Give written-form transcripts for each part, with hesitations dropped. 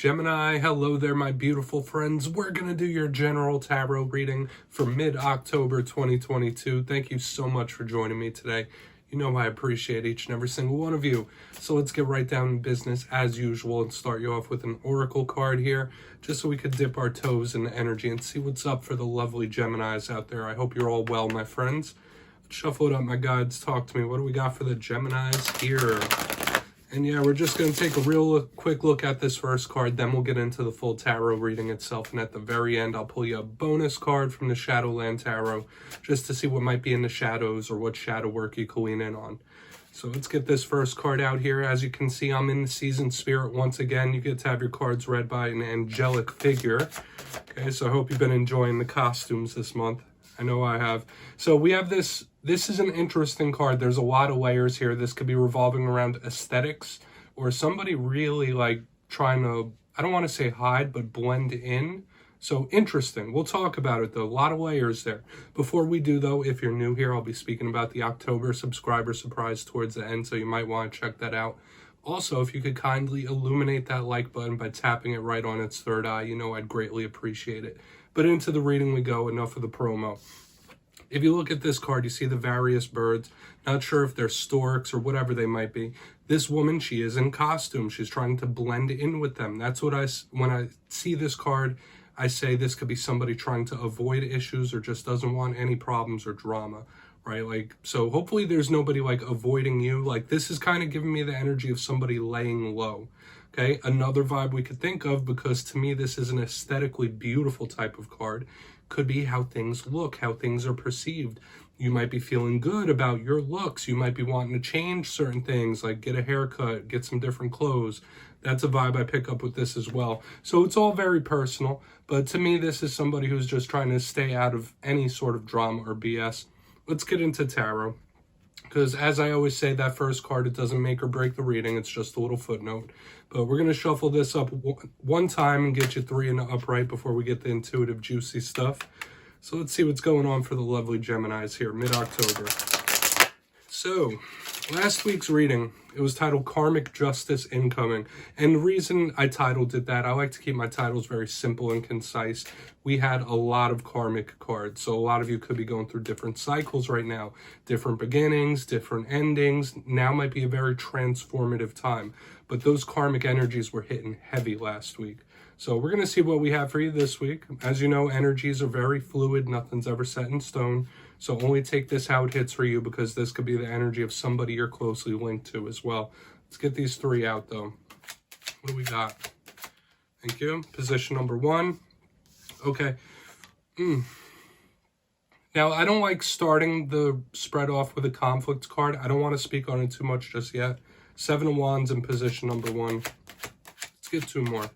Gemini, hello there, my beautiful friends. We're going to do your general tarot reading for mid-October 2022. Thank you so much for joining me today. You know I appreciate each and every single one of you. So let's get right down to business as usual and start you off with an oracle card here, just so we could dip our toes in the energy and see what's up for the lovely Geminis out there. I hope you're all well, my friends. Shuffle it up, my guides. Talk to me. What do we got for the Geminis here? And yeah, we're just going to take a real quick look at this first card, then we'll get into the full tarot reading itself. And at the very end, I'll pull you a bonus card from the Shadowland Tarot, just to see what might be in the shadows or what shadow work you can lean in on. So let's get this first card out here. As you can see, I'm in the season spirit once again. You get to have your cards read by an angelic figure. Okay, so I hope you've been enjoying the costumes this month. I know I have. So we have this is an interesting card. There's a lot of layers here. This could be revolving around aesthetics or somebody really like trying to, I don't want to say hide, but blend in. So interesting. We'll talk about it though. A lot of layers there. Before we do though, if you're new here, I'll be speaking about the October subscriber surprise towards the end, so you might want to check that out. Also, if you could kindly illuminate that like button by tapping it right on its third eye, you know I'd greatly appreciate it. But into the reading we go. Enough of the promo. If you look at this card, you see the various birds. Not sure if they're storks or whatever they might be. This woman, she is in costume. She's trying to blend in with them. That's what when I see this card, I say this could be somebody trying to avoid issues or just doesn't want any problems or drama, right? Like, so hopefully there's nobody like avoiding you. Like, this is kind of giving me the energy of somebody laying low. Okay, another vibe we could think of, because to me this is an aesthetically beautiful type of card, could be how things look, how things are perceived. You might be feeling good about your looks. You might be wanting to change certain things, like get a haircut, get some different clothes. That's a vibe I pick up with this as well. So it's all very personal, but to me this is somebody who's just trying to stay out of any sort of drama or BS. Let's get into tarot. Because as I always say, that first card, it doesn't make or break the reading. It's just a little footnote. But we're going to shuffle this up one time and get you three in the upright before we get the intuitive, juicy stuff. So let's see what's going on for the lovely Geminis here, mid-October. So, last week's reading, it was titled Karmic Justice Incoming. And the reason I titled it that, I like to keep my titles very simple and concise. We had a lot of karmic cards. So a lot of you could be going through different cycles right now. Different beginnings, different endings. Now might be a very transformative time. But those karmic energies were hitting heavy last week. So we're going to see what we have for you this week. As you know, energies are very fluid. Nothing's ever set in stone. So only take this how it hits for you, because this could be the energy of somebody you're closely linked to as well. Let's get these three out though. What do we got? Thank you. Position number one. Okay. Now, I don't like starting the spread off with a conflict card. I don't want to speak on it too much just yet. 7 of Wands in position number one. Let's get two more.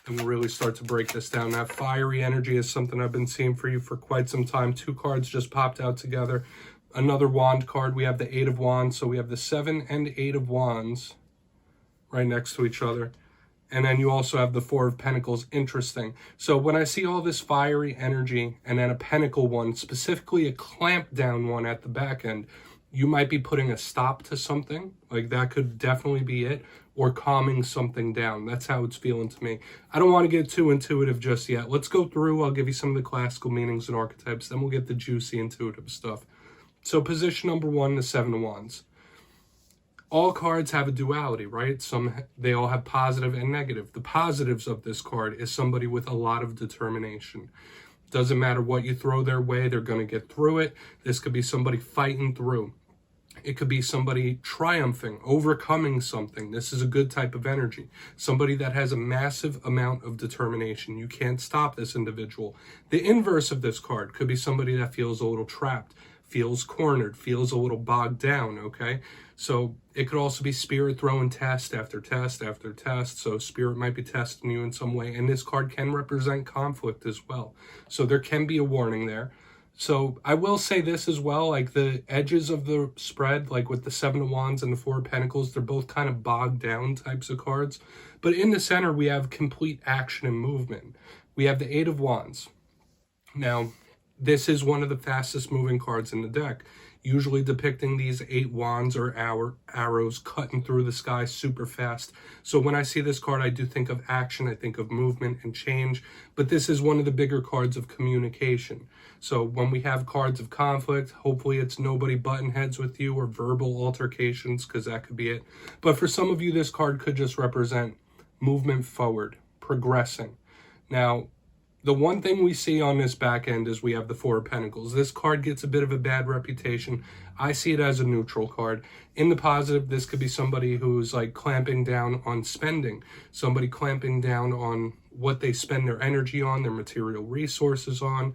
And we'll really start to break this down. That fiery energy is something I've been seeing for you for quite some time. Two cards just popped out together. Another wand card. We have the 8 of Wands. So we have the 7 and 8 of Wands right next to each other. And then you also have the 4 of Pentacles. Interesting. So when I see all this fiery energy and then a pentacle one, specifically a clamp down one at the back end, you might be putting a stop to something. Like that could definitely be it. Or calming something down. That's how it's feeling to me. I don't want to get too intuitive just yet. Let's go through. I'll give you some of the classical meanings and archetypes. Then we'll get the juicy intuitive stuff. So position number one, the 7 of Wands. All cards have a duality, right? They all have positive and negative. The positives of this card is somebody with a lot of determination. Doesn't matter what you throw their way, they're going to get through it. This could be somebody fighting through. It could be somebody triumphing, overcoming something. This is a good type of energy. Somebody that has a massive amount of determination. You can't stop this individual. The inverse of this card could be somebody that feels a little trapped, feels cornered, feels a little bogged down, okay? So it could also be spirit throwing test after test after test. So spirit might be testing you in some way. And this card can represent conflict as well. So there can be a warning there. So I will say this as well, like the edges of the spread, like with the 7 of Wands and the 4 of Pentacles, they're both kind of bogged down types of cards. But in the center, we have complete action and movement. We have the 8 of Wands. Now, this is one of the fastest moving cards in the deck. usually depicting these 8 wands or arrows cutting through the sky super fast. So when I see this card, I do think of action, I think of movement and change, but this is one of the bigger cards of communication. So when we have cards of conflict, hopefully it's nobody butting heads with you or verbal altercations, because that could be it. But for some of you, this card could just represent movement forward, progressing. Now, the one thing we see on this back end is we have the Four of Pentacles. This card gets a bit of a bad reputation. I see it as a neutral card. In the positive, this could be somebody who's like clamping down on spending, somebody clamping down on what they spend their energy on, their material resources on.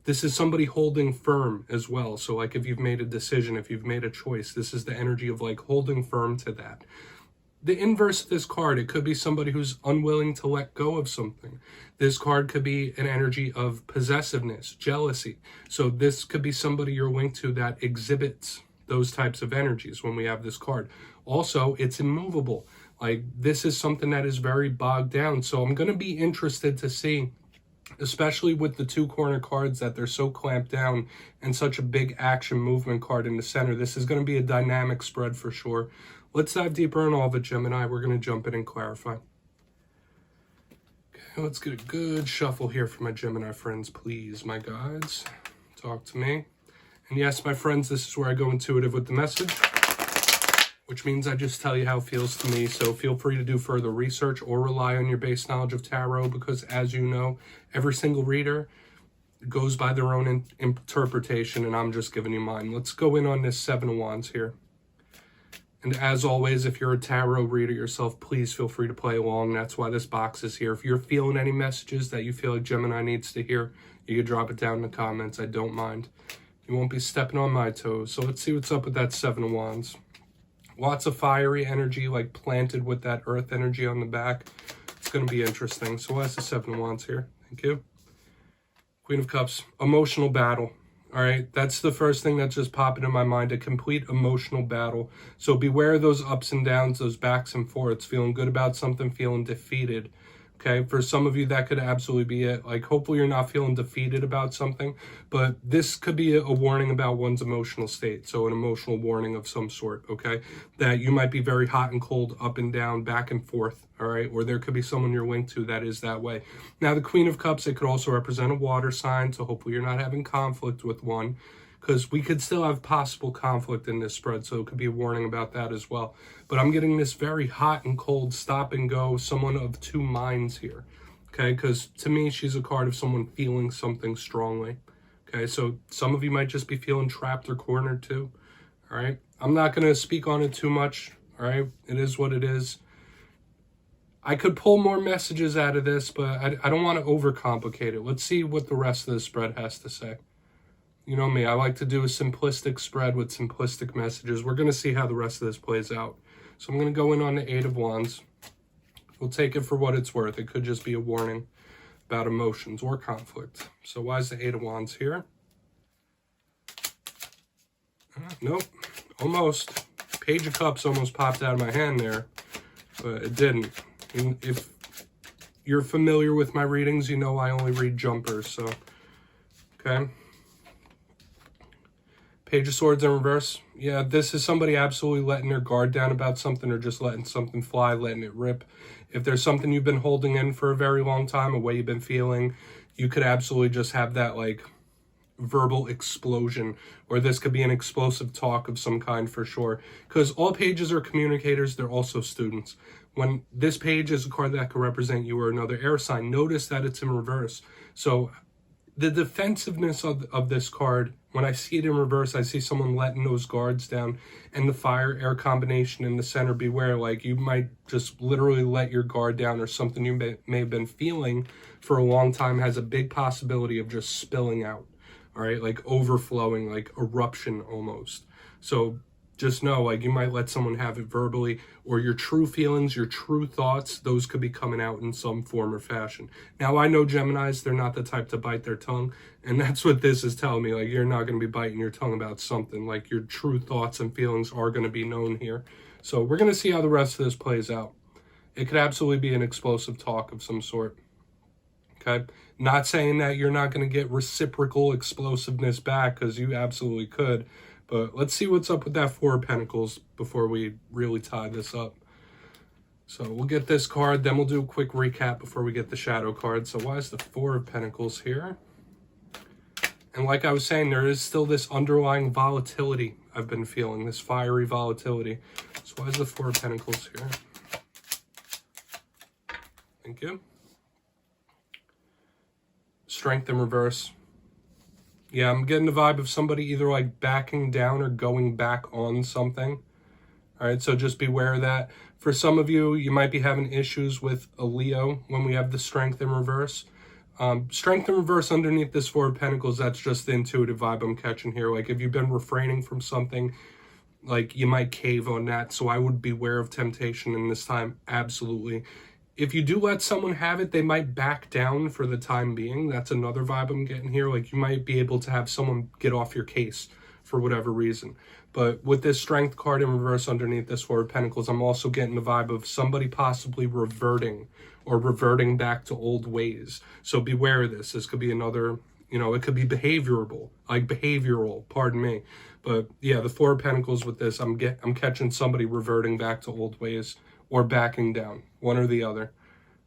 This is somebody holding firm as well. So like if you've made a decision, if you've made a choice, this is the energy of like holding firm to that. The inverse of this card, it could be somebody who's unwilling to let go of something. This card could be an energy of possessiveness, jealousy. So this could be somebody you're linked to that exhibits those types of energies when we have this card. Also, it's immovable. Like this is something that is very bogged down. So I'm going to be interested to see, especially with the 2 corner cards, that they're so clamped down and such a big action movement card in the center. This is going to be a dynamic spread for sure. Let's dive deeper in all of it, Gemini. We're going to jump in and clarify. Okay, let's get a good shuffle here for my Gemini friends, please, my guides. Talk to me. And yes, my friends, this is where I go intuitive with the message, which means I just tell you how it feels to me. So feel free to do further research or rely on your base knowledge of tarot, because as you know, every single reader goes by their own interpretation, and I'm just giving you mine. Let's go in on this 7 of Wands here. And as always, if you're a tarot reader yourself, please feel free to play along. That's why this box is here. If you're feeling any messages that you feel like Gemini needs to hear, you can drop it down in the comments. I don't mind. You won't be stepping on my toes. So let's see what's up with that 7 of Wands. Lots of fiery energy, like planted with that earth energy on the back. It's going to be interesting. So what's the 7 of Wands here? Thank you. Queen of Cups, emotional battle. All right, that's the first thing that's just popping in my mind, a complete emotional battle. So beware of those ups and downs, those backs and forths, feeling good about something, feeling defeated. Okay, for some of you, that could absolutely be it. Like, hopefully you're not feeling defeated about something, but this could be a warning about one's emotional state. So an emotional warning of some sort, okay? That you might be very hot and cold, up and down, back and forth, all right? Or there could be someone you're linked to that is that way. Now, the Queen of Cups, it could also represent a water sign, so hopefully you're not having conflict with one, because we could still have possible conflict in this spread, so it could be a warning about that as well. But I'm getting this very hot and cold, stop and go, someone of 2 minds here, okay? Because to me, she's a card of someone feeling something strongly, okay? So some of you might just be feeling trapped or cornered too, all right? I'm not going to speak on it too much, all right? It is what it is. I could pull more messages out of this, but I don't want to overcomplicate it. Let's see what the rest of the spread has to say. You know me, I like to do a simplistic spread with simplistic messages. We're going to see how the rest of this plays out. So I'm going to go in on the 8 of Wands. We'll take it for what it's worth. It could just be a warning about emotions or conflict. So why is the 8 of Wands here? Nope, almost. Page of Cups almost popped out of my hand there, but it didn't. And if you're familiar with my readings, you know I only read jumpers, so, okay. Page of Swords in reverse. Yeah, this is somebody absolutely letting their guard down about something, or just letting something fly, letting it rip. If there's something you've been holding in for a very long time, a way you've been feeling, you could absolutely just have that like verbal explosion, or this could be an explosive talk of some kind for sure. Because all pages are communicators, they're also students. When this page is a card that could represent you or another air sign, notice that it's in reverse. So the defensiveness of this card, when I see it in reverse, I see someone letting those guards down, and the fire-air combination in the center, beware, like you might just literally let your guard down, or something you may have been feeling for a long time has a big possibility of just spilling out, all right, like overflowing, like eruption almost. So just know, like, you might let someone have it verbally, or your true feelings, your true thoughts, those could be coming out in some form or fashion. Now, I know Geminis, they're not the type to bite their tongue, and that's what this is telling me. Like, you're not going to be biting your tongue about something. Like, your true thoughts and feelings are going to be known here. So we're going to see how the rest of this plays out. It could absolutely be an explosive talk of some sort. Okay? Not saying that you're not going to get reciprocal explosiveness back, because you absolutely could. But let's see what's up with that Four of Pentacles before we really tie this up. So we'll get this card, then we'll do a quick recap before we get the shadow card. So why is the Four of Pentacles here? And like I was saying, there is still this underlying volatility I've been feeling, this fiery volatility. So why is the Four of Pentacles here? Thank you. Strength in reverse. Yeah, I'm getting the vibe of somebody either like backing down or going back on something. All right, so just beware of that. For some of you, you might be having issues with a Leo when we have the strength in reverse. Strength in reverse underneath this Four of Pentacles, that's just the intuitive vibe I'm catching here. Like if you've been refraining from something, like you might cave on that. So I would beware of temptation in this time, absolutely. If you do let someone have it, they might back down for the time being. That's another vibe I'm getting here. Like you might be able to have someone get off your case for whatever reason. But with this strength card in reverse underneath this Four of Pentacles, I'm also getting the vibe of somebody possibly reverting back to old ways. So beware of this. This could be another, it could be behavioral, pardon me. But yeah, the Four of Pentacles with this, I'm catching somebody reverting back to old ways or backing down, one or the other.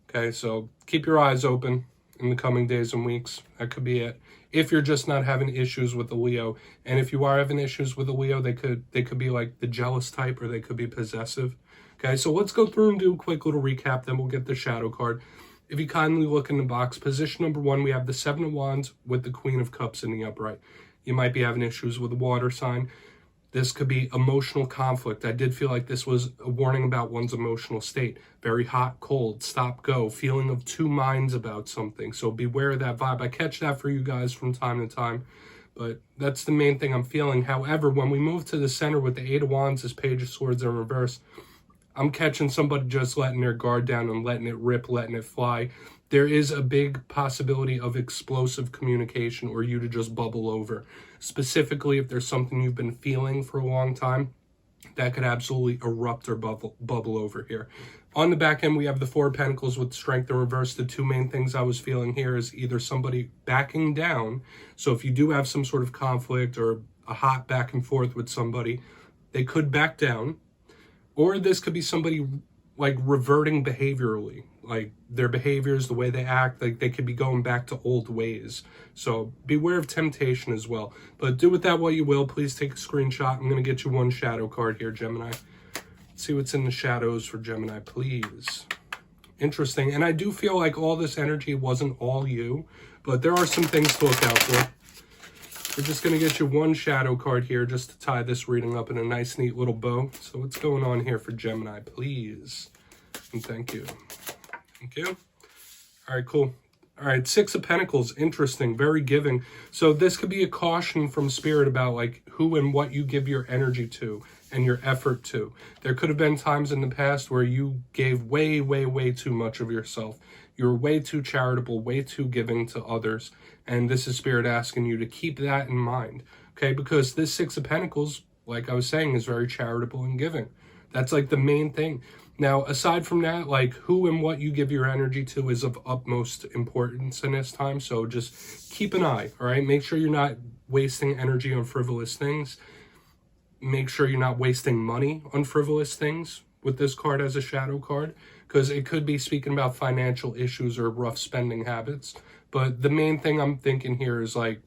Okay, so keep your eyes open in the coming days and weeks. That could be it. If you're just not having issues with the Leo, and if you are having issues with the Leo, they could be like the jealous type, or they could be possessive. Okay, so let's go through and do a quick little recap, then we'll get the shadow card. If you kindly look in the box, position number 1, we have the Seven of Wands with the Queen of Cups in the upright. You might be having issues with a water sign. This could be emotional conflict. I did feel like this was a warning about one's emotional state. Very hot, cold, stop, go, feeling of two minds about something. So beware of that vibe. I catch that for you guys from time to time, but that's the main thing I'm feeling. However, when we move to the center with the Eight of Wands, this Page of Swords in reverse, I'm catching somebody just letting their guard down and letting it rip, letting it fly. There is a big possibility of explosive communication or you to just bubble over. Specifically, if there's something you've been feeling for a long time, that could absolutely erupt or bubble over here. On the back end, we have the Four of Pentacles with strength in reverse. The two main things I was feeling here is either somebody backing down. So if you do have some sort of conflict or a hot back and forth with somebody, they could back down. Or this could be somebody like reverting behaviorally, like their behaviors, the way they act, like they could be going back to old ways. So beware of temptation as well. But do with that what you will. Please take a screenshot. I'm going to get you one shadow card here, Gemini. Let's see what's in the shadows for Gemini, please. Interesting. And I do feel like all this energy wasn't all you, but there are some things to look out for. We're just going to get you one shadow card here just to tie this reading up in a nice, neat little bow. So what's going on here for Gemini, please? And thank you. Thank you. All right, cool. All right, Six of Pentacles. Interesting. Very giving. So this could be a caution from Spirit about like who and what you give your energy to and your effort to. There could have been times in the past where you gave way, way, way too much of yourself. You're way too charitable, way too giving to others. And this is Spirit asking you to keep that in mind, okay? Because this Six of Pentacles, like I was saying, is very charitable and giving. That's like the main thing. Now, aside from that, like who and what you give your energy to is of utmost importance in this time. So just keep an eye, all right? Make sure you're not wasting energy on frivolous things. Make sure you're not wasting money on frivolous things with this card as a shadow card, because it could be speaking about financial issues or rough spending habits. But the main thing I'm thinking here is like,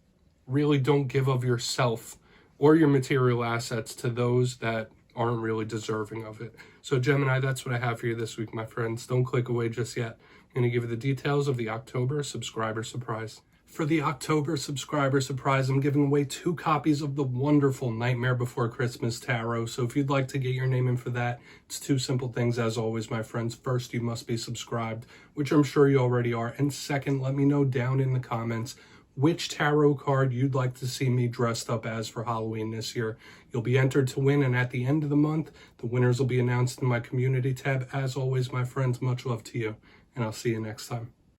really don't give of yourself or your material assets to those that aren't really deserving of it. So Gemini, that's what I have for you this week, my friends. Don't click away just yet. I'm going to give you the details of the October subscriber surprise. For the October subscriber surprise, I'm giving away 2 copies of the wonderful Nightmare Before Christmas Tarot. So if you'd like to get your name in for that, it's 2 simple things as always, my friends. First, you must be subscribed, which I'm sure you already are. And second, let me know down in the comments which tarot card you'd like to see me dressed up as for Halloween this year. You'll be entered to win, and at the end of the month, the winners will be announced in my community tab. As always, my friends, much love to you, and I'll see you next time.